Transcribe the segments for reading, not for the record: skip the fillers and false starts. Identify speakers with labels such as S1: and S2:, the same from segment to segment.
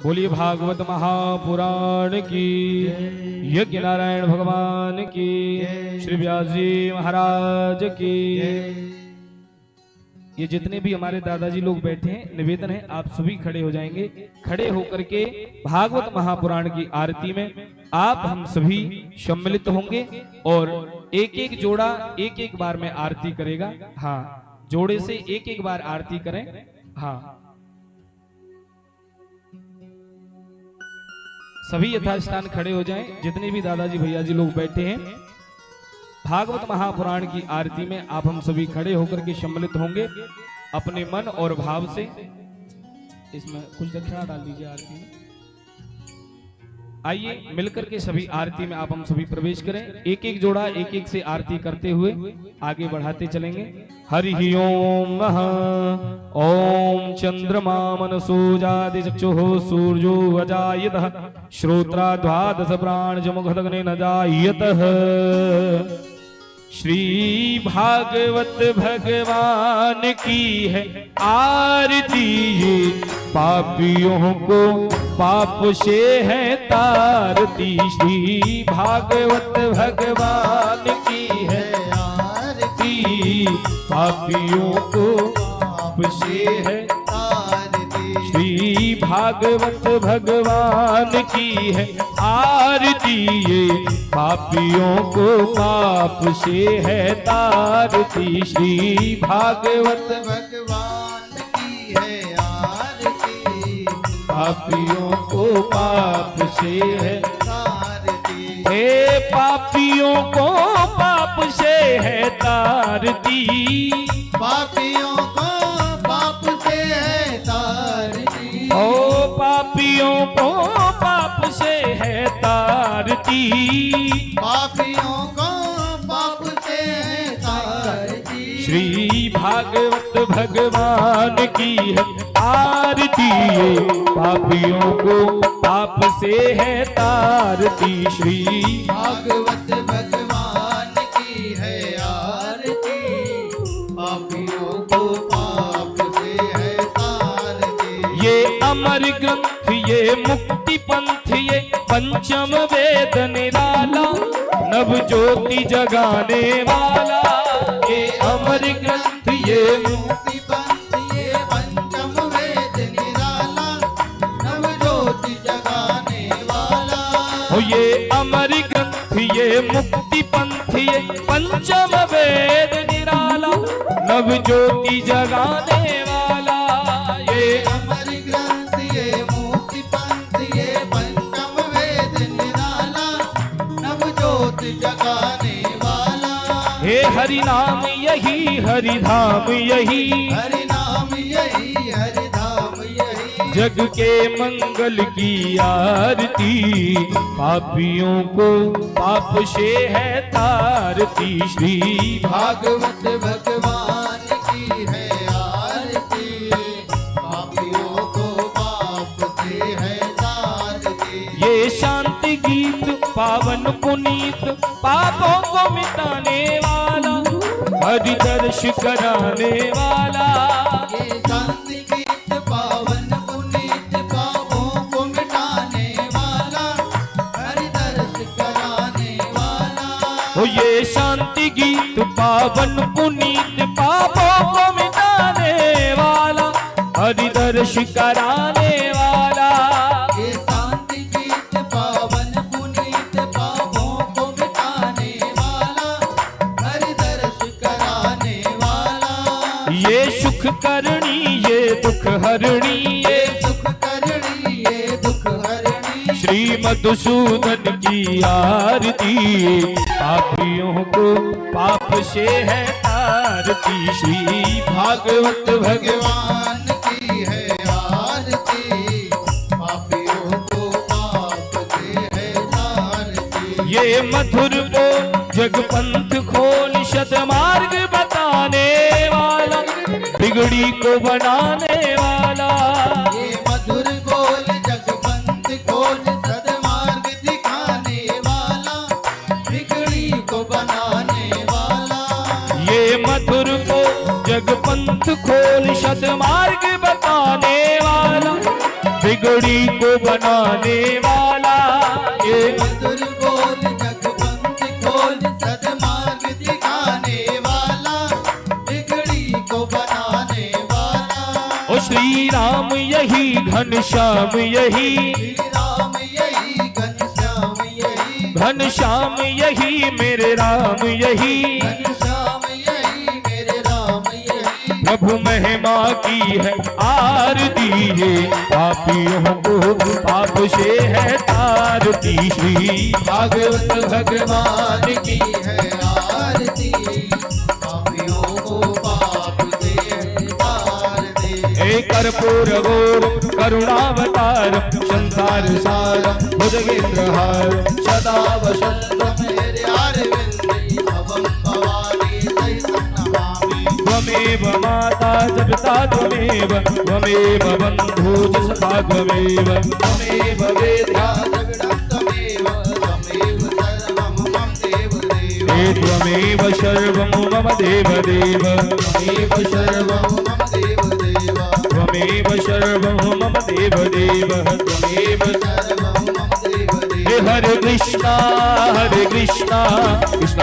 S1: बोलिए भागवत महापुराण की, यज्ञ नारायण भगवान की, श्री व्यास जी महाराज की। ये जितने भी हमारे दादाजी लोग बैठे हैं, निवेदन है आप सभी खड़े हो जाएंगे। खड़े होकर के भागवत महापुराण की आरती में आप हम सभी सम्मिलित होंगे और एक एक जोड़ा एक एक बार में आरती करेगा। हाँ, जोड़े से एक एक बार आरती करें। हाँ, सभी यथास्थान खड़े हो जाएं। जितने भी दादाजी भैया जी लोग बैठे हैं, भागवत महापुराण की आरती में आप हम सभी खड़े होकर के सम्मिलित होंगे अपने मन और भाव से। इसमें कुछ दक्षिणा डाल दीजिए आरती में। आइए मिलकर के सभी आरती में आप हम सभी प्रवेश करें। एक एक जोड़ा एक एक से आरती करते हुए आगे बढ़ाते चलेंगे। हरि ओम ओम चंद्रमा मनसो जाति चक्षुः सूर्यो अजायतः श्रोत्रा द्वादश प्राणजमुखदग्ने न जायतः। श्री भागवत भगवान की है आरती, पापियों को पाप से है तारती। श्री भागवत भगवान की है आरती, पापियों को पाप से है तारती। श्री भागवत भगवान की है आरती, ये पापियों को पाप से है तारती। श्री भागवत
S2: भगवान की है आरती,
S1: पापियों को पाप से है
S2: तारती।
S1: हे पापियों को पाप से है तारती,
S2: पापियों को पाप से है तारती।
S1: ओ पापियों को पाप से है तारती,
S2: पापियों को पाप से है तारती।
S1: श्री भागवत भगवान की है आरती, पापियों को पाप से है तारती। श्री
S2: भागवत भगवान की है आरती, पापियों को पाप से है तारती।
S1: ये अमर ग्रंथ, ये मुक्ति पंथ, ये पंचम वेद निराला, नव ज्योति जगाने वाला। ये अमर ग्रंथ, ये
S2: मुक्ति पंथ, ये पंचम वेद निराला, नव ज्योति जगाने वाला।
S1: हो ये अमर ग्रंथ, ये मुक्ति पंथ, ये पंचम वेद निराला, नव ज्योति जगाने वाला। ये
S2: अमर ग्रंथ, ये मुक्ति पंथ, ये पंचम वेद निराला, नव ज्योति जगाने वाला।
S1: हे हरि नाम यही, हरि धाम यही,
S2: हरि नाम यही, हरि धाम यही।
S1: जग के मंगल की आरती, पापियों को पाप से है तारती। श्री
S2: भागवत भगवान की है आरती, पापियों को पाप से है तारती।
S1: ये शांति गीत पावन पुनीत, पापों को मिटाने वाला, हरि दर्श कराने वाला।
S2: ये शांति गीत पावन पुनीत, पापों को मिटाने वाला, हरि दर्श कराने वाला।
S1: हो ये शांति गीत पावन पुनीत, पापों को मिटाने वाला, हरि दर्श कराने वाला।
S2: ये शांति गीत पावन पुनीत, पापों को मिटाने वाला, हरि दर्श कराने वाला।
S1: ये सुख करणी, ये दुख हरणी, ये
S2: सुख करणी, ये दुख हरणी।
S1: श्री मधुसूदन की आरती, पापियों को पाप से है तारती। श्री भागवत
S2: भगवान की है आरती, पापियों को पाप से है तारती।
S1: ये मधुर बोल जगपंथ खोल, सतमार्ग बताने वाला, बिगड़ी को बनाने वाला।
S2: ये मधुर बोल जगपंथ खोल, सद्मार्ग दिखाने वाला, बिगड़ी को बनाने वाला।
S1: ये मधुर बोल जगपंथ खोल, सतमार्ग बताने वाला, बिगड़ी को बनाने वाला, ये
S2: मधुर बोल जगबंद खोल सदमार्ग दिखाने वाला, बिगड़ी को बनाने वाला।
S1: ओ श्री राम यही घनश्याम यही,
S2: श्री राम यही घनश्याम यही,
S1: घनश्याम यही मेरे राम यही,
S2: घनश्याम यही मेरे राम यही।
S1: प्रभु महिमा की है आरती, ये पापियों को पाप से है तारती। श्री
S2: भागवत भगवान की है आरती, पापियों को पाप से तार दे।
S1: एक कर्पूर गौर करुणावतार, संसार सारम भुजगेंद्रहार, सदा वसंतम
S2: मेरे अरविंद भवम भवानी सहितं नमामि।
S1: त्वमेव माता जपिता त्वमेव, त्वमेव बन्धु च सखा त्वमेव,
S2: त्वमेव वेद्या जगदं त्वमेव, त्वमेव सर्वं मम देवदेव।
S1: हे त्वमेव सर्वं मम देवदेव,
S2: त्वमेव सर्वं मम देवदेव,
S1: त्वमेव सर्वं मम देवदेव,
S2: त्वमेव सर्वं मम देवदेव।
S1: हे हरे कृष्णा कृष्णा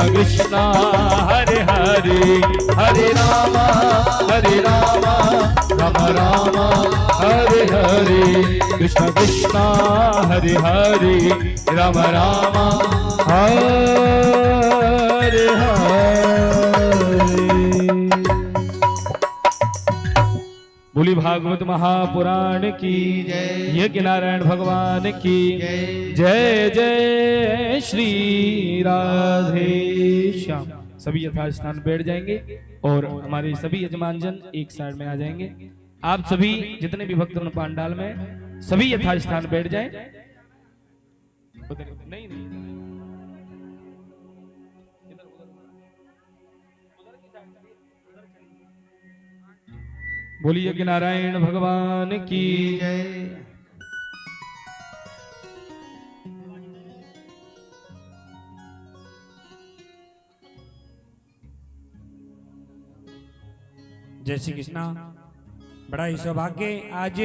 S1: कृष्णा हरे हरे, हरे रामा राम राम हरे हरे, कृष्ण कृष्णा हरे हरे, राम राम हरे हरे। बोली भागवत महापुराण की
S2: जय।
S1: यज्ञ नारायण भगवान की
S2: जय।
S1: जय जय श्री राधे श्याम। सभी यथास्थान बैठ जाएंगे और हमारे सभी यजमान जन एक साइड में आ जाएंगे। आप सभी जितने भी भक्त पांडाल में सभी यथास्थान बैठ जाएं। नहीं नहीं बोलिए कि नारायण भगवान की
S2: जय।
S3: जय श्री कृष्णा। बड़ा ही सौभाग्य, आज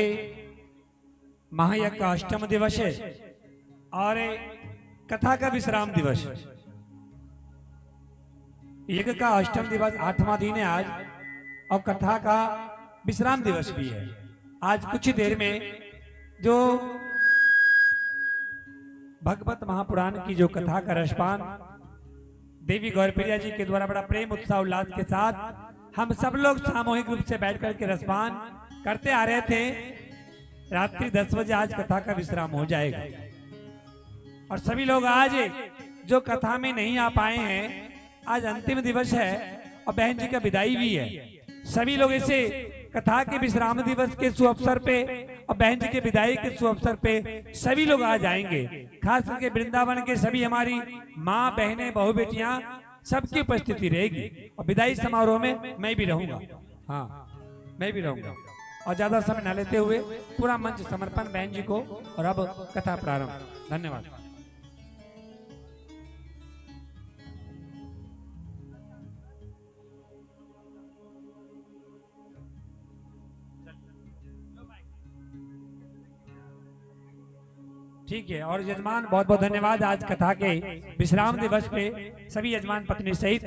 S3: महायज्ञ का अष्टम दिवस है और कथा का विश्राम दिवस है। यज्ञ का अष्टम दिवस 8वां दिन है आज, और कथा का विश्राम दिवस भी है। आज कुछ ही देर में जो भगवत महापुराण की जो कथा का रसपान देवी गौरप्रिया जी के द्वारा बड़ा प्रेम उत्साह उल्लास के साथ हम सब लोग सामूहिक रूप से बैठ करके रसपान करते आ रहे थे। रात्रि 10 बजे आज कथा का विश्राम हो जाएगा, और सभी लोग आज जो कथा में नहीं आ पाए हैं, आज अंतिम दिवस है और बहन जी का विदाई भी है। सभी लोग इसे कथा के विश्राम दिवस के सुअवसर पे और बहन जी के विदाई के सुअवसर पे सभी लोग आ जाएंगे। खास करके वृंदावन के सभी हमारी माँ बहनें बहू बेटियां सबकी उपस्थिति रहेगी, और विदाई समारोह में मैं भी रहूंगा। हाँ, मैं भी रहूंगा। और ज्यादा समय न लेते हुए पूरा मंच समर्पण बहन जी को, और अब कथा प्रारंभ। धन्यवाद। ठीक है, और यजमान बहुत बहुत धन्यवाद। आज कथा के विश्राम दिवस पे सभी यजमान पत्नी सहित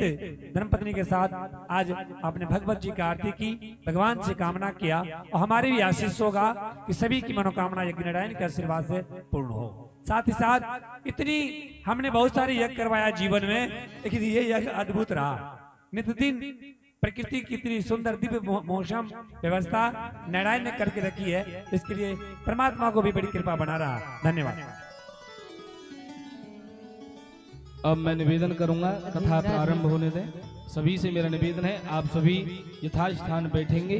S3: धर्मपत्नी के साथ आज आपने भगवत जी की आरती की, भगवान से कामना किया, और हमारी भी आशीष होगा कि सभी की मनोकामना यज्ञ नारायण के आशीर्वाद से पूर्ण हो। साथ ही साथ इतनी हमने बहुत सारे यज्ञ करवाया जीवन में, लेकिन ये यज्ञ अद्भुत रहा। नित्य दिन प्रकृति की इतनी सुंदर दिव्य मौसम व्यवस्था नारायण ने करके रखी है, इसके लिए परमात्मा को भी बड़ी कृपा बना रहा। धन्यवाद।
S1: अब मैं निवेदन करूंगा, कथा प्रारंभ होने दें। सभी से मेरा निवेदन है, आप सभी यथास्थान बैठेंगे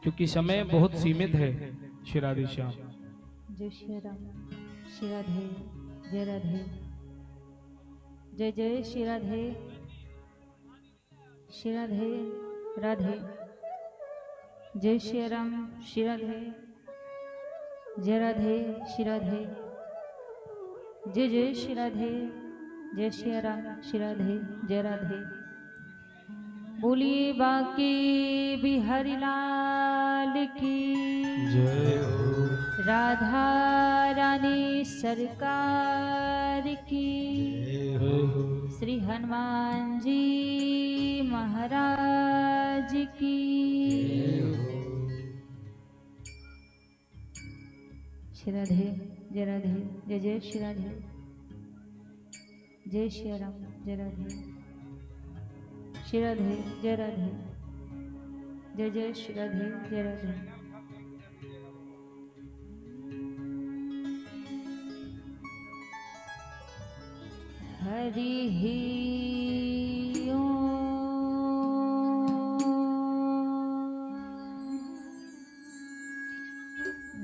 S1: क्योंकि समय बहुत सीमित है। श्री राधे श्याम।
S4: जय श्री राम, श्री राधे, जय राधे, जय जय श्री राधे, श्री राधे राधे, जय श्री राम, श्री राधे, जय राधे, श्री राधे, जय जय श्री राधे, जय श्री राम, श्री राधे, जय राधे। बोलिए बाकी बिहारी लाल की
S1: जय हो।
S4: राधा रानी सरकार की श्री हनुमान जी महाराज की श्री राधे जय राधे जय जय श्री राधे जय श्री राम जय राधे श्री राधे जय राधे जय जय श्री राधे जय राधे। हरि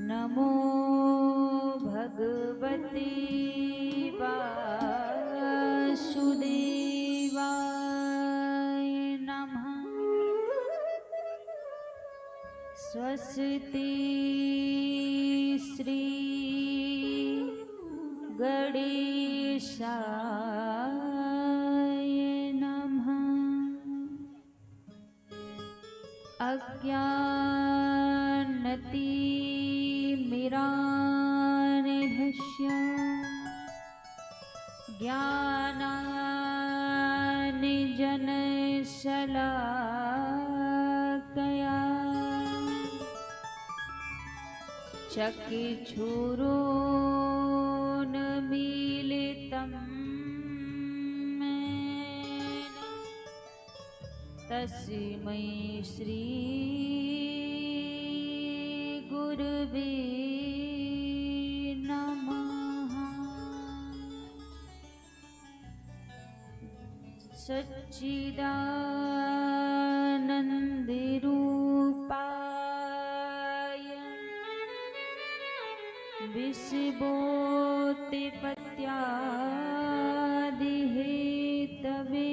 S4: नमो भगवते वासुदेवाय नमः। स्वस्ति श्री गणेशाय नमः। अज्ञानतिमिरान्धस्य ज्ञानाञ्जनशलाकया चक्षुरुन्मीलितं येन तस्मै श्री गुरुवे नमः। सच्चिदानन्दरूपाय विषिबोतिपत्यादिहेतवे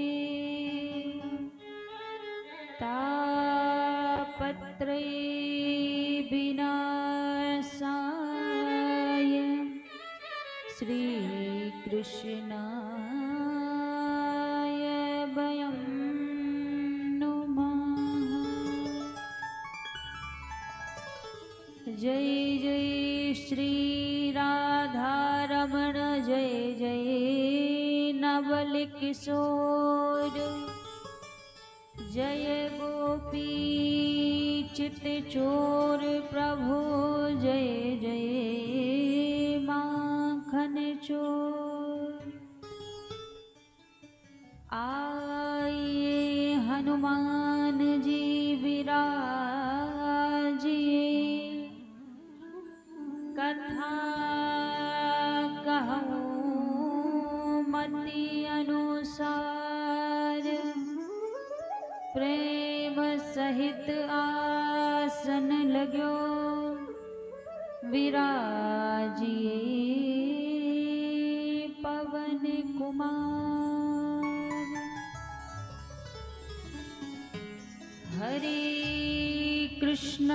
S4: तापत्रय विनाशाय श्रीकृष्णाय वयं नमः। जय जय श्री राधारमण जय जय नवल किशोर जय गोपी चित चोर प्रभु जय जय माखन चोर। आइए हनुमान जी विराजिए कथा कहूँ मति अनुसार प्रेम सहित आसन लाग्यो विराजिए पवन कुमार। हरे कृष्ण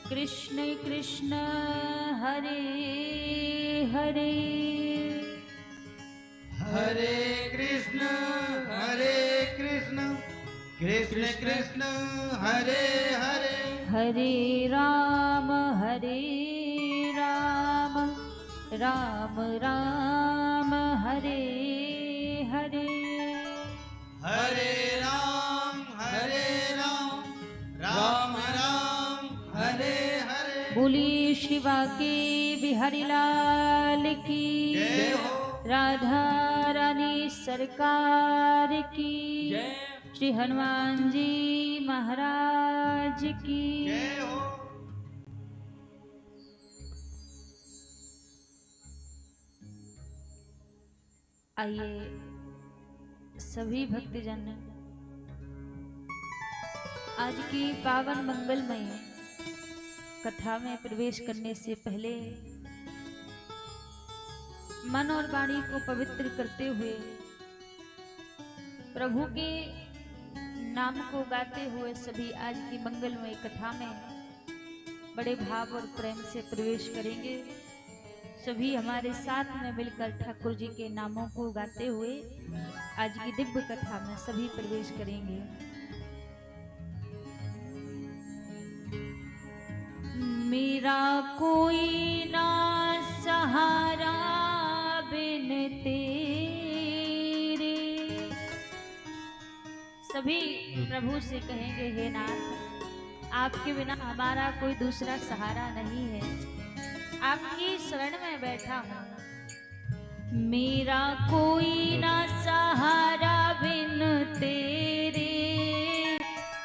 S4: कृष्ण कृष्ण हरे हरे
S2: हरे कृष्ण कृष्ण कृष्ण हरे हरे
S4: हरे राम राम राम हरे हरे
S2: हरे राम राम राम हरे हरे।
S4: बोली शिवा की बिहारी लाल की
S2: जय हो।
S4: राधा रानी सरकार की श्री हनुमान जी महाराज की
S2: जय हो।
S4: आइए सभी भक्तजन आज की पावन मंगलमय कथा में प्रवेश करने से पहले मन और वाणी को पवित्र करते हुए प्रभु के नाम को गाते हुए सभी आज की मंगलमय कथा में बड़े भाव और प्रेम से प्रवेश करेंगे। सभी हमारे साथ में मिलकर ठाकुर जी के नामों को गाते हुए आज की दिव्य कथा में सभी प्रवेश करेंगे। मेरा कोई ना सहारा बिन तेरे। सभी प्रभु से कहेंगे, हे नाथ, आपके बिना हमारा कोई दूसरा सहारा नहीं है, आपकी शरण में बैठा हूँ। मेरा कोई ना सहारा बिन तेरे,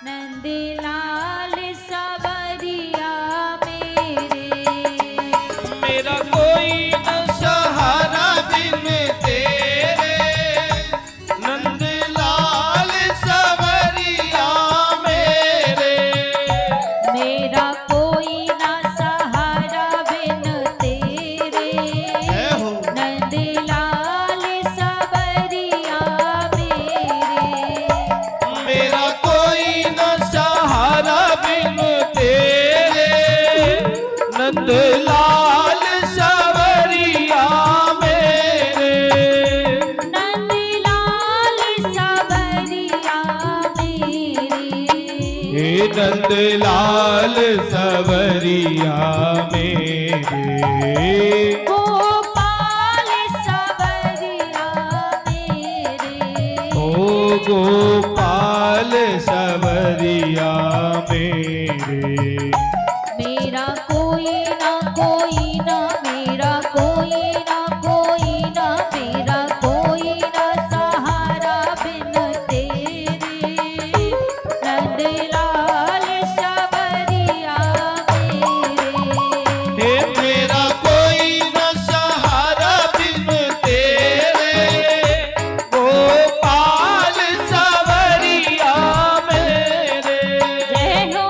S4: नंदलाल सवरिया मेरे।
S1: मेरा कोई न सहारा बिन तेरे, नंदलाल सवरिया मेरे।
S4: मेरा कोई ना सहारा बिन तेरे, नंदलाल सवरिया मेरे।
S1: मेरा कोई न सहारा बिन तेरे, नंदलाल सवरिया मेरे।
S4: नंदलाल सवरिया मेरे।
S1: हे नंदलाल सवरिया मेरे।
S4: गोपाल सवरिया मेरे।
S1: ओ गोपाल सवरिया मेरे।
S4: मेरा कोई ना कोई ना, मेरा कोई ना कोई ना, मेरा कोई ना सहारा बिन तेरे, नंदलाल सवरिया मेरे।
S1: हे मेरा कोई न सहारा बिन तेरे, गोपाल सवरिया मेरे।
S4: जय हो।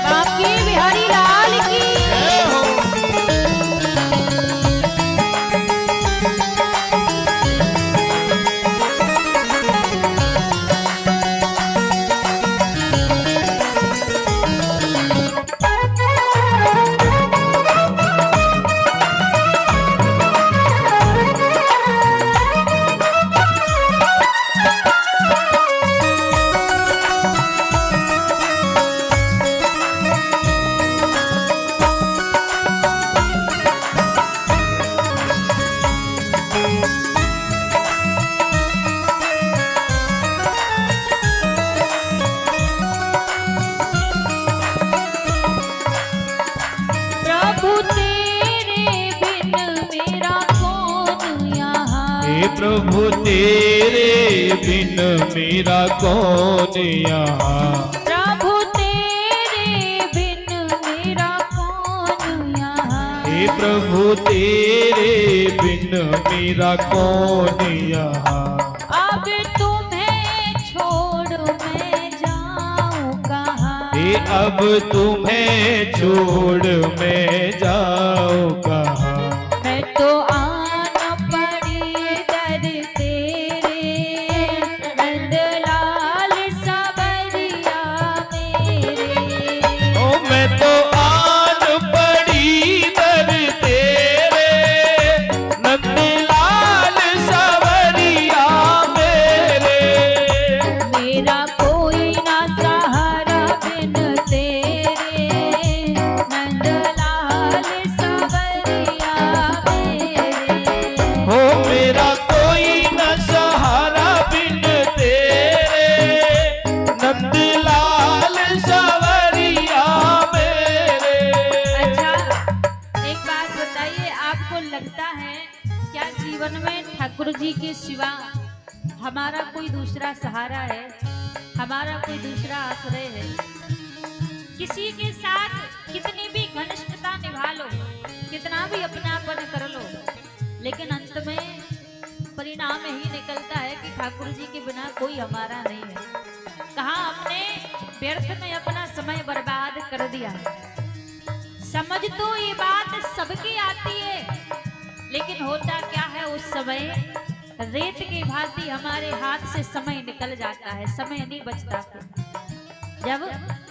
S4: बाकी बिहारी लाल की।
S1: जय हो।
S4: प्रभु तेरे बिन मेरा कौन यहाँ।
S1: हे प्रभु तेरे बिन मेरा कौन यहाँ।
S4: प्रभु तेरे बिन मेरा कौन यहाँ।
S1: हे प्रभु तेरे बिन मेरा कौन यहाँ।
S4: अब तुम्हें छोड़ मैं जाऊं कहाँ।
S1: हे अब तुम्हें छोड़ मैं जाऊँ कहाँ।
S4: मैं तो आन पड़ी दर तेरे, नंदलाल सवरिया मेरे।
S1: ओ मैं तो आन पड़ी दर तेरे, नंदलाल सवरिया मेरे।
S4: मेरा कोई ना सहारा बिन तेरे, नंदलाल सवरिया मेरे।
S1: हो मेरा कोई न सहारा बिन तेरे, नंदलाल सवरिया मेरे।
S4: अच्छा, एक बात बताइए, आपको लगता है क्या जीवन में ठाकुर जी के सिवा हमारा कोई दूसरा सहारा है, हमारा कोई दूसरा आश्रय है? किसी के साथ कितनी भी घनिष्ठता निभा लो, कितना भी अपनापन कर लो, लेकिन अंत में परिणाम यही निकलता है कि ठाकुर जी के बिना कोई हमारा नहीं है। कहाँ हमने व्यर्थ में अपना समय बर्बाद कर दिया। समझ तो ये बात सबकी आती है, लेकिन होता क्या है, उस समय रेत की भांति हमारे हाथ से समय निकल जाता है, समय नहीं बचता। जब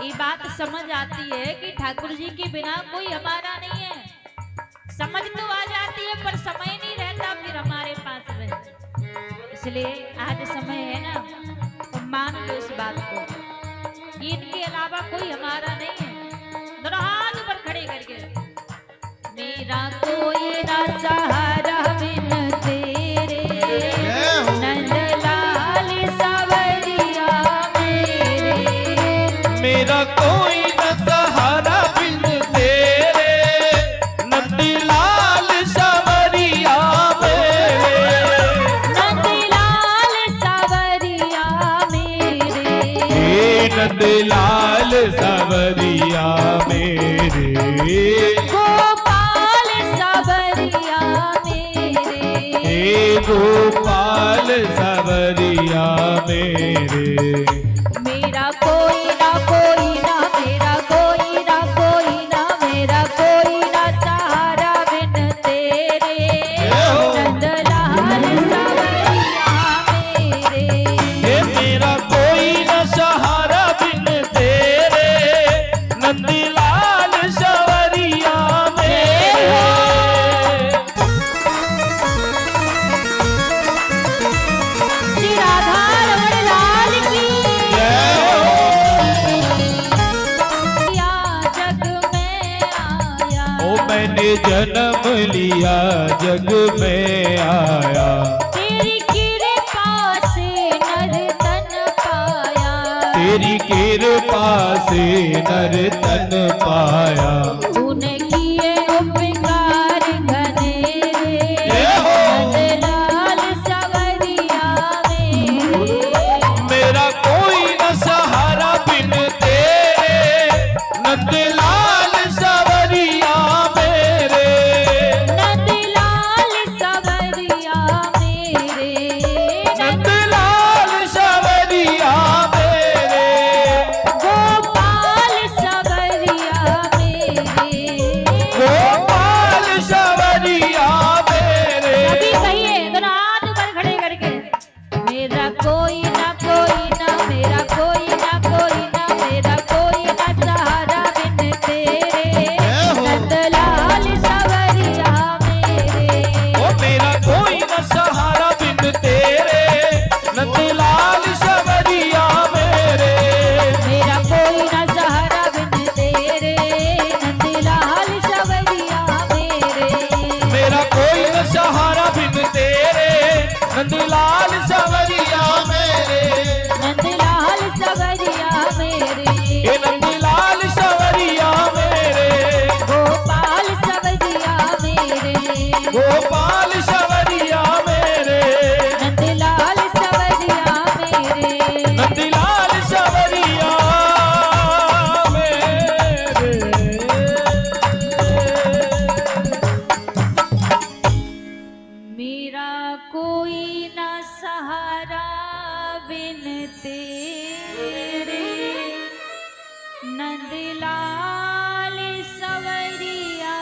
S4: ये बात समझ आती है कि ठाकुर जी के बिना कोई हमारा नहीं है, पर समय नहीं रहता फिर हमारे पास रहे। इसलिए आज समय है ना, तो मान लो इस बात को, इनके अलावा कोई हमारा नहीं है। दोनों हाथ ऊपर खड़े करके, मेरा कोई ना सहारा बिन तेरे, नंदलाल सवरिया मेरे।
S1: मेरा कोई न सहारा बिन तेरे, नंदलाल सवरिया मेरे।
S4: नंदलाल सवरिया मेरे,
S1: हे नंदलाल सवरिया मेरे।
S4: गोपाल सवरिया मेरे,
S1: हे गोपाल सवरिया मेरे।
S4: मेरा कोई ना कोई ना, मेरा कोई ना कोई ना, मेरा कोई ना सहारा बिन तेरे, नंदलाल सवरिया मेरे।
S1: हे मेरा कोई न सहारा बिन तेरे, नंदलाल सवरिया मेरे।
S4: श्री राधा रमण लाल की या जग में आया,
S1: ओ मैंने जन्म लिया जग में आया।
S4: तेरी कृपा से नर तन पाया,
S1: तेरी कृपा से नर तन पाया।
S4: तूने किए उपकार घनेरे,
S1: जय हो।
S4: नंदलाल सवरिया मेरे।
S1: मेरा कोई न सहारा बिन तेरे, नंदलाल सवरिया मेरे।
S4: नंदलाल सवरिया मेरे,
S1: नंदलाल सवरिया मेरे।
S4: गोपाल सवरिया मेरे।
S1: गोपाल सवरिया मेरे।
S4: सभी कहिए, दोनों हाथ ऊपर खड़े करके, मेरा कोई ना कोई ना, मेरा कोई ना कोई ना, मेरा कोई ना सहारा बिन तेरे, नंदलाल सवरिया मेरे।
S1: ओ मेरा कोई न सहारा बिन तेरे, नंदलाल सवरिया मेरे।
S4: मेरा कोई ना सहारा बिन तेरे, नंदलाल सवरिया मेरे।
S1: मेरा कोई न सहारा बिन तेरे, नंदलाल सवरिया मेरे।
S4: नंदलाल सवरिया मेरे,
S1: हे नंदलाल सवरिया मेरे।
S4: गोपाल सवरिया मेरे।
S1: गोपाल सवरिया मेरे।
S4: नंदलाल सवरिया मेरे।
S1: नंदलाल सवरिया मेरे।
S4: मेरा कोई ना सहारा बिन तेरे, नंदलाल सवरिया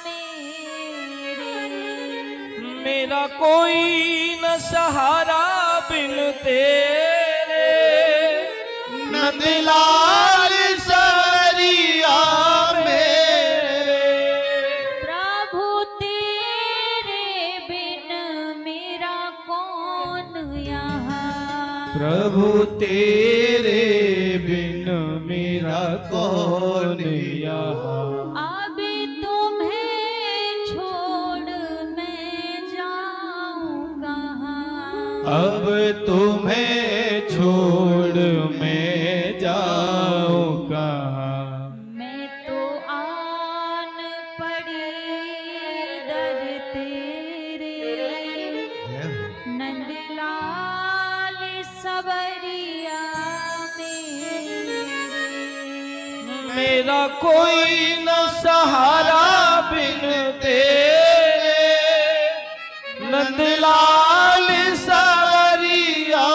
S4: मेरे।
S1: मेरा कोई न सहारा बिन तेरे, नंदलाल सवरिया मेरे।
S4: प्रभु तेरे बिन मेरा कौन यहाँ,
S1: प्रभु तेरे बिन मेरा कौन यहाँ।
S4: अब तुम्हें छोड़ मैं जाऊं कहाँ।
S1: अब तुम्हें छोड़ मैं जाऊं कहाँ।
S4: मैं तो आन पड़ी दर तेरे, नंदलाल सवरिया मेरे।
S1: मेरा कोई न सहारा बिन तेरे, नंदलाल सवरिया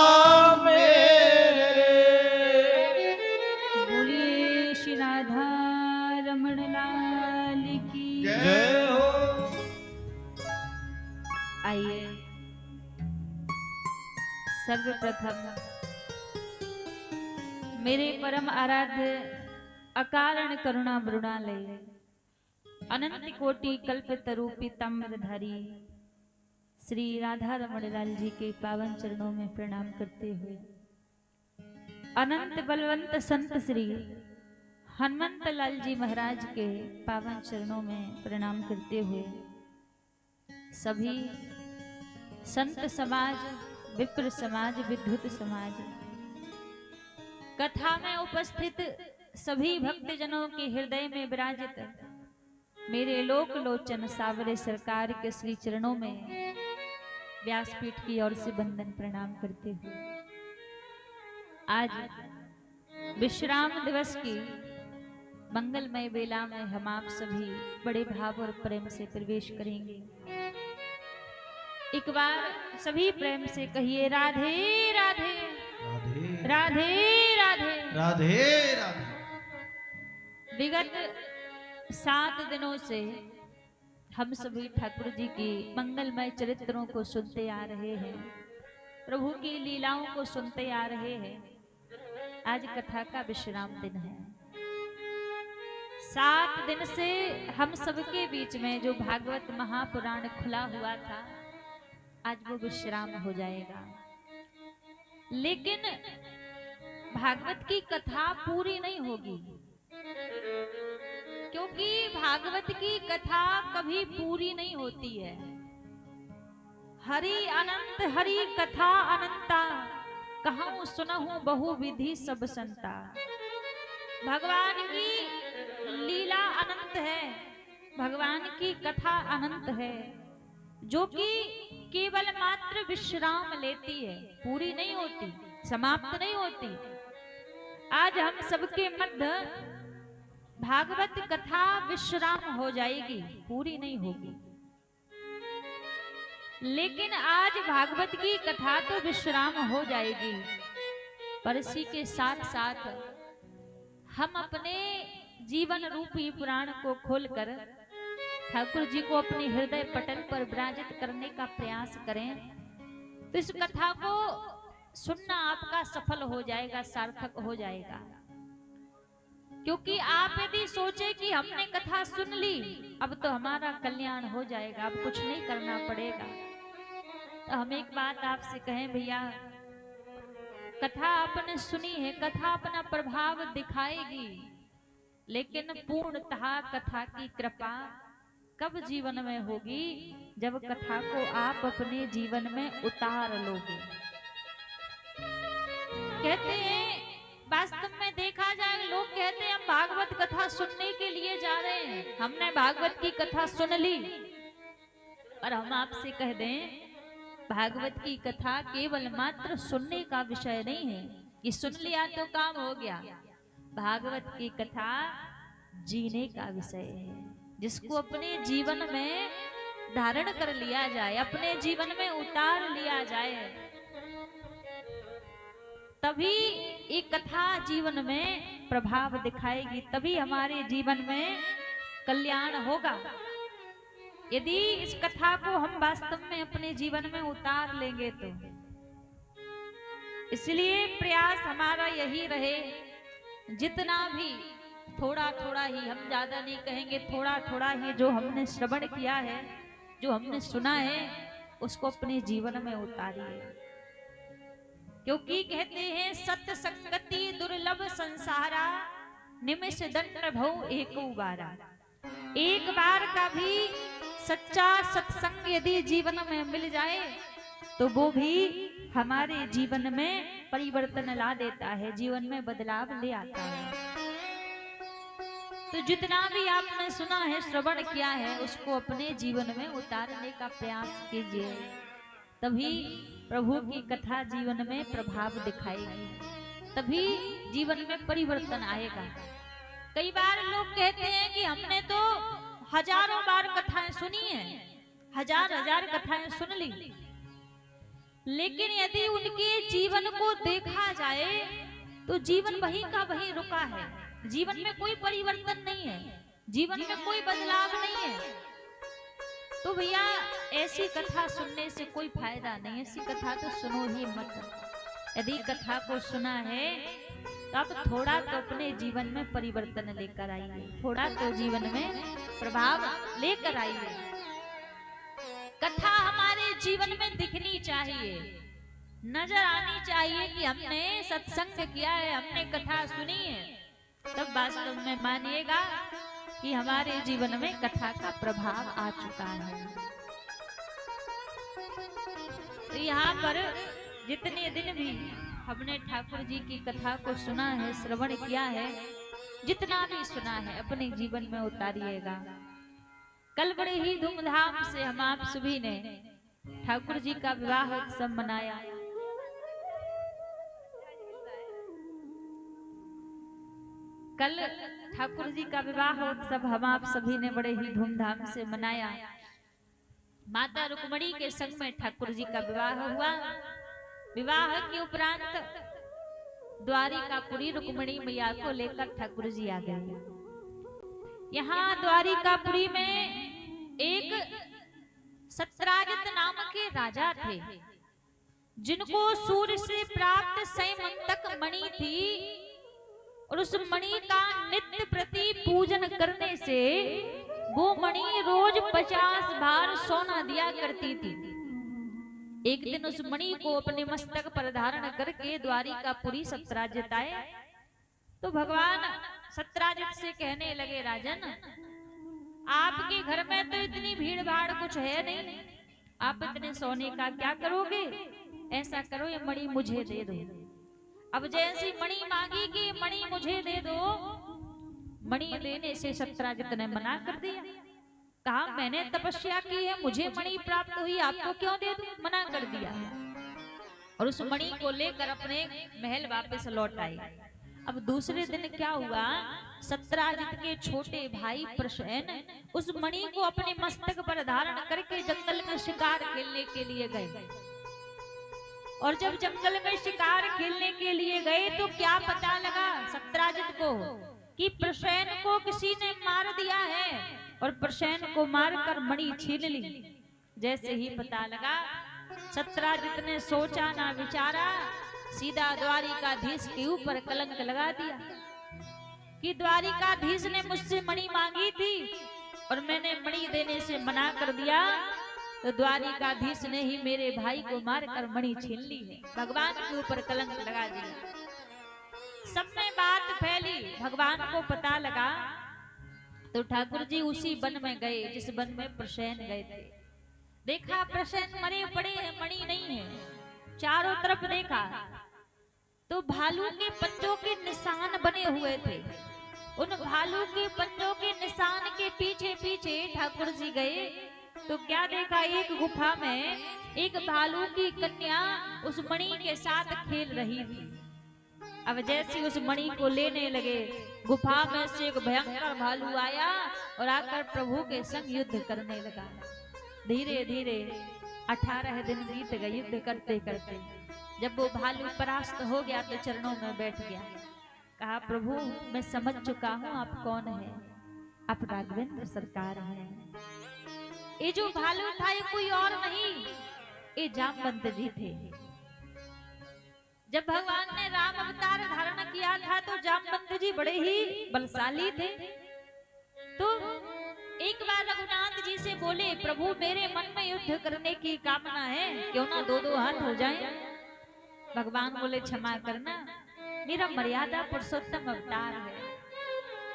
S1: मेरे।
S4: बोलिए श्री राधा रमण लाल की
S1: जय हो।
S4: आइए सर्वप्रथम मेरे परम आराध्य अकारण करुणा मृणालय अनंत कोटि कल्पतरु पीताम्बरधारी श्री राधा रमण लाल जी के पावन चरणों में प्रणाम करते हुए, अनंत बलवंत संत श्री हनुमंत लाल जी महाराज के पावन चरणों में प्रणाम करते हुए, सभी संत समाज, विप्र समाज, विद्युत समाज, कथा में उपस्थित सभी भक्तजनों के हृदय में विराजित मेरे लोक लोचन सावरे सरकार के श्री चरणों में व्यासपीठ की ओर से वंदन प्रणाम करते हुए, आज विश्राम दिवस की मंगलमय बेला में हम आप सभी बड़े भाव और प्रेम से प्रवेश करेंगे। एक बार सभी प्रेम से कहिए राधे राधे राधे राधे
S2: राधे राधे।
S4: विगत 7 दिनों से हम सभी ठाकुर जी की मंगलमय चरित्रों को सुनते आ रहे हैं, प्रभु की लीलाओं को सुनते आ रहे हैं। आज कथा का विश्राम दिन है। 7 दिन से हम सबके बीच में जो भागवत महापुराण खुला हुआ था, आज वो विश्राम हो जाएगा। लेकिन भागवत की कथा पूरी नहीं होगी, क्योंकि भागवत की कथा कभी पूरी नहीं होती है। हरि अनंत हरि कथा अनंता, कहूँ सुनहु बहु विधि सब संता। भगवान की लीला अनंत है, भगवान की कथा अनंत है, जो कि केवल मात्र विश्राम लेती है, पूरी नहीं होती, समाप्त नहीं होती। आज हम सबके मध्य भागवत कथा विश्राम हो जाएगी, पूरी नहीं होगी। लेकिन आज भागवत की कथा तो विश्राम हो जाएगी, पर इसी के साथ साथ हम अपने जीवन रूपी पुराण को खोलकर ठाकुर जी को अपने हृदय पटल पर विराजित करने का प्रयास करें, तो इस कथा को सुनना आपका सफल हो जाएगा, सार्थक हो जाएगा। क्योंकि आप यदि सोचे कि हमने कथा सुन ली, अब तो हमारा कल्याण हो जाएगा, अब कुछ नहीं करना पड़ेगा, तो हम एक बात आपसे कहें भैया, कथा आपने सुनी है, कथा अपना प्रभाव दिखाएगी, लेकिन पूर्णतः कथा की कृपा कब जीवन में होगी? जब कथा को आप अपने जीवन में उतार लोगे। कहते हैं, वास्तव में देखा जाए, लोग कहते हैं हम भागवत कथा सुनने के लिए जा रहे हैं, हमने भागवत की कथा सुन ली। और हम आपसे कह दें, भागवत की कथा केवल मात्र सुनने का विषय नहीं है कि सुन लिया तो काम हो गया। भागवत की कथा जीने का विषय है, जिसको अपने जीवन में धारण कर लिया जाए, अपने जीवन में उतार लिया जाए, तभी एक कथा जीवन में प्रभाव दिखाएगी, तभी हमारे जीवन में कल्याण होगा। यदि इस कथा को हम वास्तव में अपने जीवन में उतार लेंगे तो। इसलिए प्रयास हमारा यही रहे, जितना भी थोड़ा थोड़ा ही, हम ज्यादा नहीं कहेंगे, थोड़ा थोड़ा ही जो हमने श्रवण किया है, जो हमने सुना है, उसको अपने जीवन में उतारिए। क्योंकि कहते हैं, सत्य संगति दुर्लभ संसारा, निमिष दंड भव एको बारा। एक बार का भी सच्चा सत्संग यदि जीवन में मिल जाए, तो वो भी हमारे जीवन में परिवर्तन ला देता है, जीवन में बदलाव ले आता है। तो जितना भी आपने सुना है, श्रवण किया है, उसको अपने जीवन में उतारने का प्रयास कीजिए, तभी प्रभु की कथा जीवन में प्रभाव दिखाएगी, तभी जीवन में परिवर्तन आएगा। कई बार लोग कहते हैं कि हमने तो हजारों बार कथाएं सुनी हैं, हजार कथाएं सुन ली, लेकिन यदि उनके जीवन को देखा जाए तो जीवन वहीं का वहीं रुका है, जीवन में कोई परिवर्तन नहीं है, जीवन में कोई बदलाव नहीं है। तो भैया ऐसी कथा सुनने से कोई फायदा नहीं, ऐसी कथा तो सुनो ही मत। यदि कथा को सुना है तो आप थोड़ा तो अपने जीवन में परिवर्तन लेकर आइए, थोड़ा तो जीवन में प्रभाव लेकर आइए। कथा हमारे जीवन में दिखनी चाहिए, नजर आनी चाहिए कि हमने सत्संग किया है, हमने कथा सुनी है, तब वास्तव में मानिएगा कि हमारे जीवन में कथा का प्रभाव आ चुका है। तो यहाँ पर जितने दिन भी हमने ठाकुर जी की कथा को सुना है, श्रवण किया है, जितना भी सुना है अपने जीवन में उतारिएगा। कल बड़े ही धूमधाम से हम आप सभी ने ठाकुर जी का विवाह उत्सव मनाया। कल ठाकुर जी का विवाह उत्सव हम आप सभी ने बड़े ही धूमधाम से मनाया। माता रुक्मणी के संग में ठाकुर जी का विवाह हुआ। विवाह के उपरांत द्वारिकापुरी रुक्मणी मैया को लेकर ठाकुर जी आ गए। यहाँ द्वारिकापुरी में एक सत्राजित नाम के राजा थे, जिनको सूर्य से प्राप्त सैमंतक मणि थी, और उस मणि का नित्य प्रति पूजन करने से वो मणि रोज 50 बार सोना दिया करती थी। एक दिन उस मणि को अपने मस्तक पर धारण करके द्वारिकापुरी सत्राजित आए, तो भगवान सत्राजित से कहने लगे, राजन आपके घर में तो इतनी भीड़ भाड़ कुछ है नहीं, आप इतने सोने का क्या करोगे? ऐसा करो ये मणि मुझे दे दो। अब जैसी मणि मांगी कि मणि मुझे दे दो, मणि देने से सत्राजित ने मना कर दिया। कहा मैंने तपस्या की है, मुझे मणि प्राप्त हुई, आपको क्यों दे दूं? मना कर दिया। और उस मणि को लेकर अपने महल वापस लौट आए। अब दूसरे दिन क्या हुआ, सत्राजित के छोटे भाई प्रसेन उस मणि को अपने मस्तक पर धारण करके जंगल में शिकार खेलने के लिए गए। और जब जंगल में शिकार खेलने के लिए गए तो क्या पता लगा सत्राजित को कि प्रसेन को किसी ने मार दिया है, और प्रसेन को मारकर मणि छीन ली। जैसे ही पता लगा, सत्राजित ने सोचा ना विचारा, सीधा द्वारिकाधीश के ऊपर कलंक लगा दिया कि द्वारिकाधीश ने मुझसे मणि मांगी थी और मैंने मणि देने से मना कर दिया, तो द्वारिकाधीश ने ही मेरे भाई को मारकर मणि छीन ली है। भगवान के ऊपर कलंक लगा दिया। सब में बात फैली, भगवान को पता लगा, तो ठाकुर जी उसी वन में गए जिस वन में प्रसेन गए थे। देखा प्रसेन मरे पड़े हैं, मणि नहीं है। चारों तरफ देखा तो भालू के पंजों के निशान बने हुए थे। उन भालू के पंजों के निशान के पीछे पीछे ठाकुर जी गए तो क्या देखा, एक गुफा में एक भालू की कन्या उस मणि के साथ खेल रही थी। अब जैसे उस मणि को लेने लगे, गुफा में से एक भयंकर भालू आया और आकर प्रभु के संग युद्ध करने लगा। धीरे धीरे 18 दिन बीत गए युद्ध करते करते। जब वो भालू परास्त हो गया तो चरणों में बैठ गया। कहा प्रभु मैं समझ चुका हूँ आप कौन है, आप राघवेंद्र सरकार हैं। ये जो भालू था ये कोई और नहीं, ये जामवंत जी थे। जब भगवान ने राम अवतार धारण किया था तो जामवंत जी बड़े ही बलशाली थे। तो एक बार रघुनाथ जी से बोले, प्रभु मेरे मन में युद्ध करने की कामना है, क्यों ना 2-2 हाथ हो जाएं। भगवान बोले क्षमा करना, मेरा मर्यादा पुरुषोत्तम अवतार है,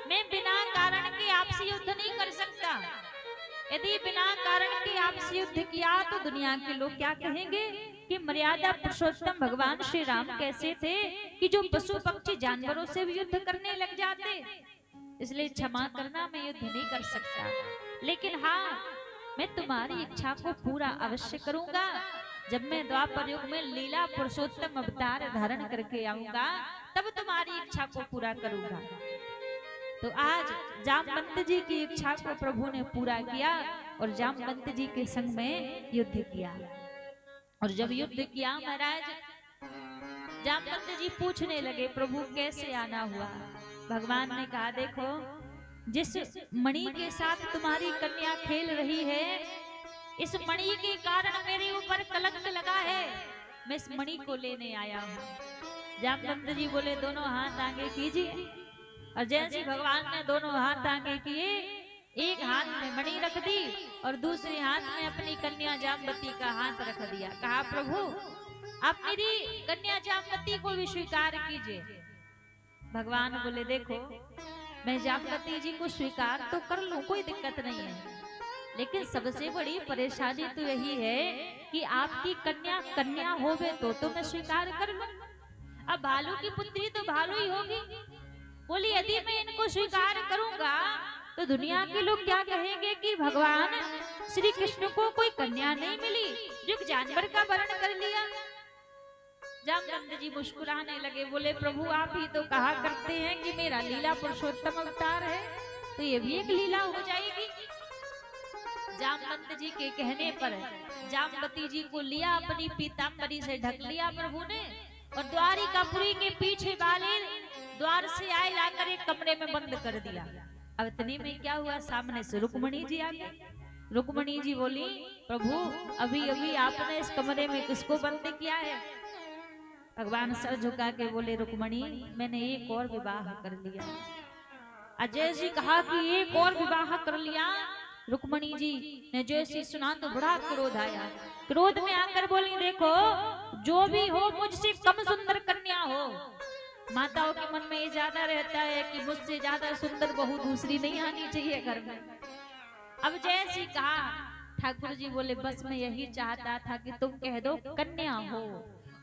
S4: मैं बिना कारण के आपसे युद्ध नहीं कर सकता। यदि बिना कारण के आपसे युद्ध किया तो दुनिया के लोग क्या कहेंगे कि मर्यादा पुरुषोत्तम भगवान श्री राम कैसे थे कि जो पशु पक्षी जानवरों से भी युद्ध करने लग जाते। इसलिए क्षमा करना, मैं युद्ध नहीं कर सकता, लेकिन हाँ मैं तुम्हारी इच्छा को पूरा अवश्य करूंगा। जब मैं द्वापर युग में लीला पुरुषोत्तम अवतार धारण करके आऊंगा तब तुम्हारी इच्छा को पूरा करूंगा। तो आज जामवंत जी की इच्छा को प्रभु ने पूरा किया और जामवंत जी के संग में युद्ध किया। और जब युद्ध किया महाराज, जामवंत जी पूछने लगे प्रभु कैसे आना हुआ। भगवान ने कहा देखो, जिस मणि के साथ तुम्हारी कन्या खेल रही है, इस मणि के कारण मेरे ऊपर कलंक लगा है, मैं इस मणि को लेने आया हूँ। जामवंत जी बोले दोनों हाथ आगे कीजिए। और जैसे भगवान ने दोनों हाथ आगे किए एक हाथ में मणि रख दी और दूसरे हाथ में अपनी कन्या जामवती का हाथ रख दिया। कहा प्रभु आप मेरी कन्या जामवती को भी स्वीकार कीजिए। भगवान बोले देखो मैं जामवती जी को स्वीकार तो कर लूं, कोई दिक्कत नहीं है, लेकिन सबसे बड़ी परेशानी तो यही है कि आपकी कन्या कन्या होवे तो मैं स्वीकार कर लूं। अब भालू की पुत्री तो भालू ही होगी। बोली यदि मैं इनको स्वीकार करूंगा तो दुनिया के लोग क्या कहेंगे कि भगवान श्री कृष्ण को कोई कन्या नहीं मिली, जो जानवर का वर्ण कर लिया। जामवंत जी मुस्कुराने लगे, बोले प्रभु आप ही तो कहा करते हैं कि मेरा लीला पुरुषोत्तम अवतार है, तो ये भी एक लीला हो जाएगी। जामवंत जी के कहने पर जामवती जी को लिया, अपनी पीतांबरी से ढक लिया प्रभु ने, और द्वारिकापुरी के पीछे वाले द्वार से आए लाकर एक कमरे में बंद कर दिया। अब इतने में क्या हुआ, सामने से रुक्मणी जी आ गई। रुक्मणी जी बोली प्रभु अभी अभी आपने इस कमरे में किसको बंद किया है? भगवान सर झुका के बोले रुक्मणी मैंने एक और विवाह कर लिया। अजय जी कहा कि एक और विवाह कर लिया। रुक्मणी जी ने जैसे सुना तो बड़ा क्रोध आया। क्रोध में आकर बोली देखो जो भी हो मुझसे कम सुंदर कन्या हो। माताओं के मन में ये ज्यादा रहता है कि मुझसे ज्यादा सुंदर बहू दूसरी नहीं आनी चाहिए घर में। अब जैसी कहा ठाकुर जी बोले बस मैं यही चाहता था कि तुम कह दो कन्या हो,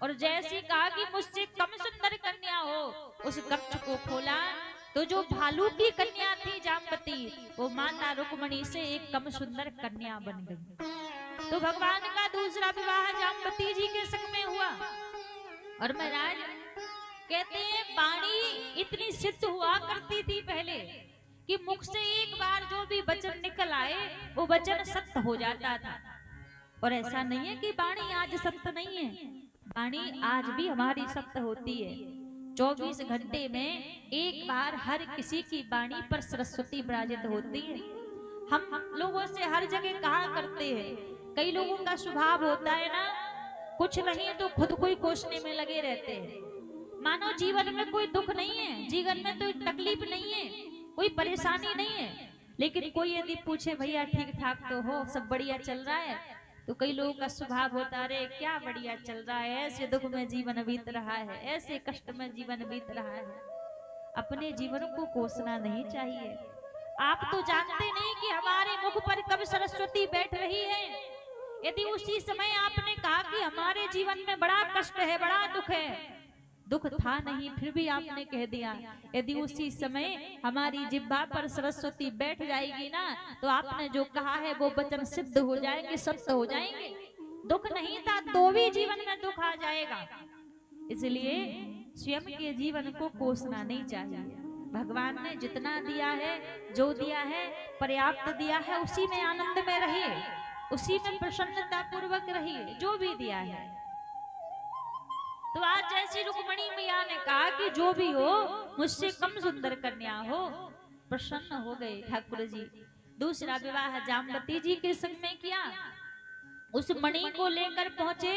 S4: और जैसी कहा कि मुझसे कम सुंदर कन्या हो, उस कक्ष को खोला तो जो भालू की कन्या थी जामवती वो माता रुक्मणी से एक कम सुंदर कन्या बन गई। तो भगवान का दूसरा विवाह जामवती जी के संग में हुआ। और महाराज कहते हैं वाणी इतनी सिद्ध हुआ करती थी पहले कि मुख से एक बार जो भी वचन निकल आए वो वचन सत्य हो जाता था। और ऐसा नहीं है कि वाणी आज सत्य नहीं है, वाणी आज भी हमारी सत्य होती है। 24 घंटे में एक बार हर किसी की वाणी पर सरस्वती विराजित होती है। हम लोगों से हर जगह कहा करते हैं, कई लोगों का स्वभाव होता है ना कुछ नहीं तो खुद को ही कोसने में लगे रहते हैं। मानो जीवन में कोई दुख नहीं है, जीवन में कोई तकलीफ नहीं है, कोई परेशानी नहीं है, लेकिन कोई यदि पूछे भैया ठीक ठाक तो हो, सब बढ़िया चल रहा है, तो कई लोगों का स्वभाव होता है क्या बढ़िया चल रहा है, ऐसे दुख में जीवन बीत रहा है, ऐसे कष्ट में जीवन बीत रहा है। अपने जीवन को कोसना नहीं चाहिए। आप तो जानते नहीं कि हमारे मुख पर कब सरस्वती बैठ रही है। यदि उसी समय आपने कहा कि हमारे जीवन में बड़ा कष्ट है, बड़ा दुख है, दुख था नहीं फिर भी आपने कह दिया, यदि उसी समय हमारी जिह्वा पर सरस्वती बैठ जाएगी ना तो आपने जो कहा है वो वचन सिद्ध हो जाएंगे, सत्य हो जाएंगे। दुख नहीं था तो भी जीवन में दुख आ जाएगा। इसलिए स्वयं के जीवन को कोसना नहीं चाहिए। भगवान ने जितना दिया है, जो दिया है पर्याप्त दिया है, उसी में आनंद में रहिए, उसी में प्रसन्नता पूर्वक रहिए, जो भी दिया है। तो आज जैसी रुक्मणी मैया ने कहा कि जो भी हो मुझसे कम सुंदर कन्या हो, प्रसन्न हो गए ठाकुर जी। दूसरा विवाह जामवती जी के संग में किया। उस मणि को लेकर पहुंचे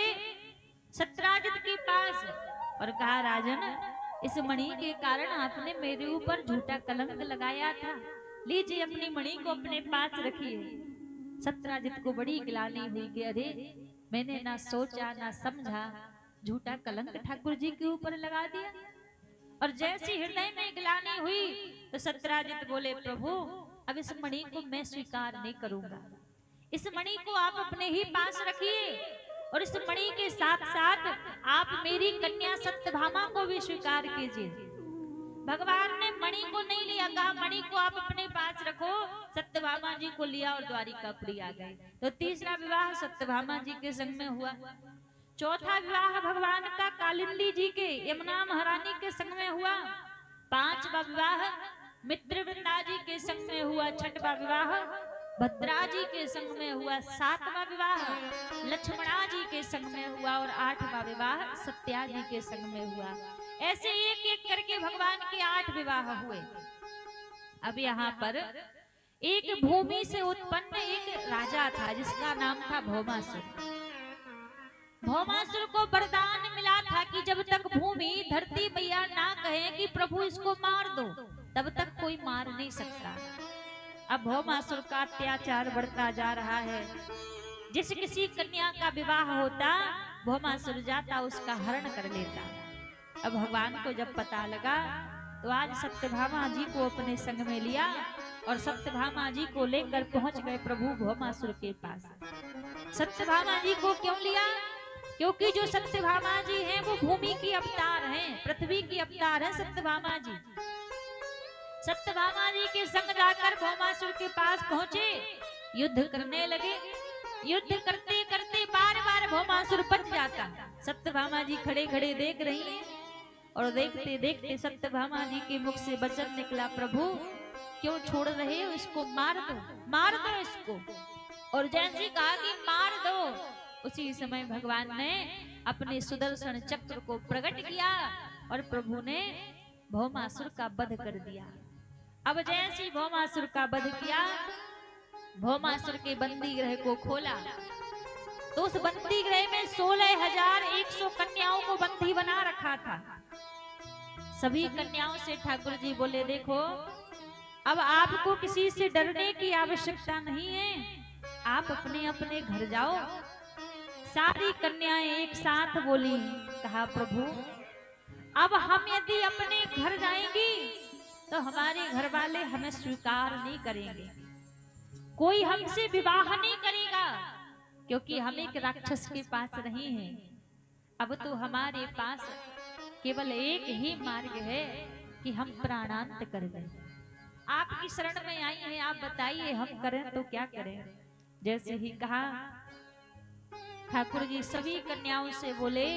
S4: सत्राजित के पास और कहा राजन इस मणि के कारण आपने मेरे ऊपर झूठा कलंक लगाया था, लीजिए अपनी मणि को अपने पास रखिए। सत्राजित को बड़ी गिलानी हुई कि अरे मैंने ना सोचा ना समझा, झूठा कलंक ठाकुर जी के ऊपर लगा दिया। और जैसी हृदय में गिलानी हुई तो सत्राजित बोले प्रभु अब इस मणि को मैं स्वीकार नहीं करूंगा, इस मणि को आप अपने ही पास रखिए, और इस मणि के साथ साथ आप मेरी कन्या सत्यभामा को भी स्वीकार कीजिए। भगवान ने मणि को नहीं लिया, कहा मणि को आप अपने पास रखो। सत्यभामा जी को लिया और द्वारिकापुरी आ गए। तो तीसरा विवाह सत्यभामा जी के संग में हुआ। चौथा विवाह भगवान का कालिंदी जी के यमुना महारानी के संग में हुआ। पांचवा विवाह मित्रवृंदा जी के संग में हुआ। छठवा विवाह भद्रा जी के संग में हुआ। सातवां विवाह लक्ष्मणा जी के संग में हुआ और आठवां विवाह सत्या जी के संग में हुआ। ऐसे एक एक करके भगवान के 8 विवाह हुए। अब यहाँ पर एक भूमि से उत्पन्न एक राजा था जिसका नाम था भौमासुर। भौमासुर को वरदान मिला था कि जब तक भूमि धरती मैया ना कहे कि प्रभु इसको मार दो, तब तक कोई मार नहीं सकता। अब भौमासुर का अत्याचार बढ़ता जा रहा है। जिस किसी कन्या का विवाह होता भौमासुर जाता उसका हरण कर लेता। अब भगवान को जब पता लगा तो आज सत्यभामा जी को अपने संग में लिया और सत्यभामा जी को लेकर पहुंच गए प्रभु भौमासुर के पास। सत्यभामा जी को क्यों लिया? क्योंकि जो सत्यभामा जी हैं वो भूमि की अवतार हैं, पृथ्वी की अवतार हैं सत्यभामा जी। सत्यभामा जी के संग जाकर भौमासुर के पास पहुंचे, युद्ध करने लगे। युद्ध करते करते बार बार भौमासुर बच जाता। सत्यभामा जी खड़े खड़े देख रही हैं और देखते देखते सत्यभामा जी के मुख से वचन निकला, प्रभु क्यों छोड़ रहे हो इसको, मार दो इसको। और जैसे कहा कि मार दो, उसी समय भगवान ने अपने सुदर्शन चक्र को प्रकट किया और प्रभु ने भौमासुर का वध कर दिया। अब जैसे भौमासुर का वध किया, भौमासुर के बंदी गृह को खोला तो उस बंदी गृह में 16,100 कन्याओं को बंदी बना रखा था। सभी कन्याओं से ठाकुर जी बोले, देखो अब आपको किसी से डरने की आवश्यकता नहीं है, आप अपने अपने घर जाओ। सारी कन्याएं एक साथ बोली, कहा प्रभु अब हम यदि अपने घर जाएंगी तो हमारे घर वाले हमें स्वीकार नहीं करेंगे, कोई हमसे विवाह नहीं करेगा, क्योंकि हम एक राक्षस के पास नहीं हैं। अब तो हमारे पास केवल एक ही मार्ग है कि हम प्राणांत कर दें। आपकी शरण में आई हैं, आप बताइए हम करें तो क्या करें। जैसे ही कहा ठाकुर जी सभी कन्याओं से बोले,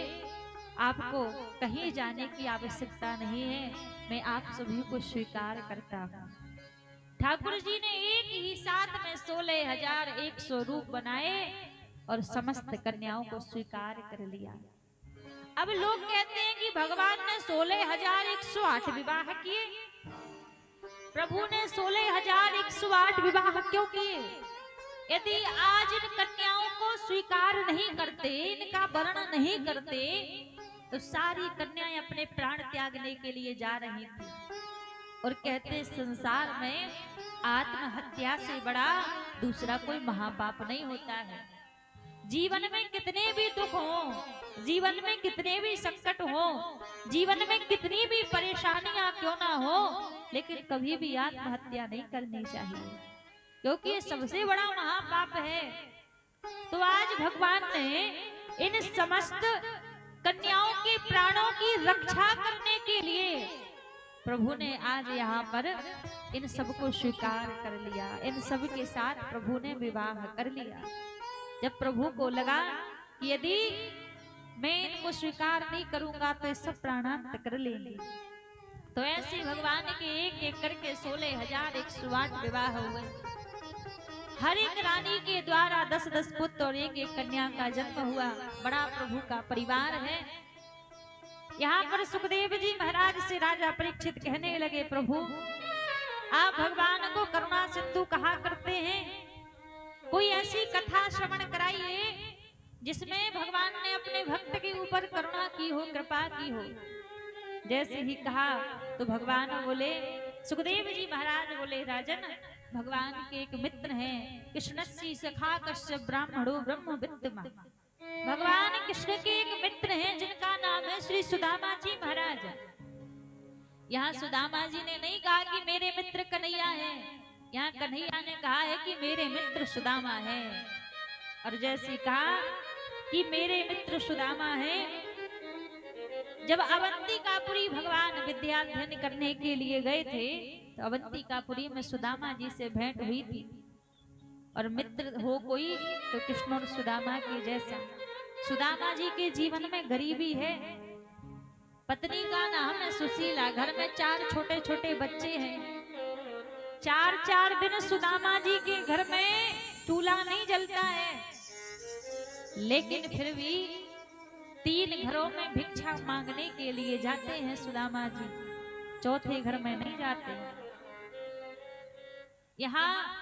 S4: आपको कहीं जाने की आवश्यकता नहीं है, मैं आप सभी को स्वीकार करता हूँ। ठाकुर जी ने एक ही साथ में 16,100 रूप बनाए और समस्त कन्याओं को स्वीकार कर लिया। अब लोग कहते हैं कि भगवान ने 16,108 विवाह किए, प्रभु ने 16,108 विवाह क्यों किए? यदि आज इन कन्याओं को स्वीकार नहीं करते, इनका वर्ण नहीं करते, तो सारी कन्याएं अपने प्राण त्यागने के लिए जा रही थी। और कहते संसार में आत्महत्या से बड़ा दूसरा कोई महापाप नहीं होता है। जीवन में कितने भी दुख हो, जीवन में कितने भी संकट हो, जीवन में कितनी भी परेशानियां क्यों ना हो, लेकिन कभी भी आत्महत्या नहीं करनी चाहिए, क्योंकि ये सबसे बड़ा महापाप है। तो आज भगवान ने इन समस्त कन्याओं के प्राणों की रक्षा करने के लिए प्रभु ने आज यहाँ पर इन सबको स्वीकार कर लिया। इन सब के साथ प्रभु ने विवाह कर लिया। जब प्रभु को लगा कि यदि मैं इनको स्वीकार नहीं करूंगा तो ये सब प्राणांत कर लेंगे, तो ऐसे भगवान के एक एक करके 16,108 विवाह हुए। हर एक रानी के द्वारा 10-10 पुत्र और एक एक कन्या का जन्म हुआ। बड़ा प्रभु का परिवार है। यहाँ पर सुखदेव जी महाराज से राजा परीक्षित कहने लगे, प्रभु आप भगवान को करुणा सिंधु कहा करते हैं, कोई ऐसी कथा श्रवण कराइए जिसमें भगवान ने अपने भक्त के ऊपर करुणा की हो, कृपा की हो। जैसे ही कहा तो भगवान बोले, सुखदेव जी महाराज बोले, राजन भगवान के एक मित्र हैं, कृष्णस्य सखा कश्यप ब्राह्मणो ब्रह्मविद्मा। भगवान कृष्ण के एक मित्र हैं जिनका नाम है श्री सुदामा जी महाराज। यहाँ सुदामा जी ने नहीं कहा कि मेरे मित्र कन्हैया है, यहाँ कन्हैया ने कहा है कि मेरे मित्र सुदामा है। और जैसे कहा कि मेरे मित्र सुदामा है, जब अवंतिकापुरी भगवान विद्याध्ययन करने के लिए गए थे तो अवंतिकापुरी में सुदामा जी से भेंट हुई थी। और मित्र हो कोई तो कृष्ण और सुदामा के जैसा। सुदामा जी के जीवन में गरीबी है, पत्नी का नाम है सुशीला, घर में 4 छोटे छोटे बच्चे हैं। 4-4 दिन सुदामा जी के घर में चूल्हा नहीं जलता है, लेकिन फिर भी 3 घरों में भिक्षा मांगने के लिए जाते हैं सुदामा जी, चौथे घर में नहीं जाते। यहाँ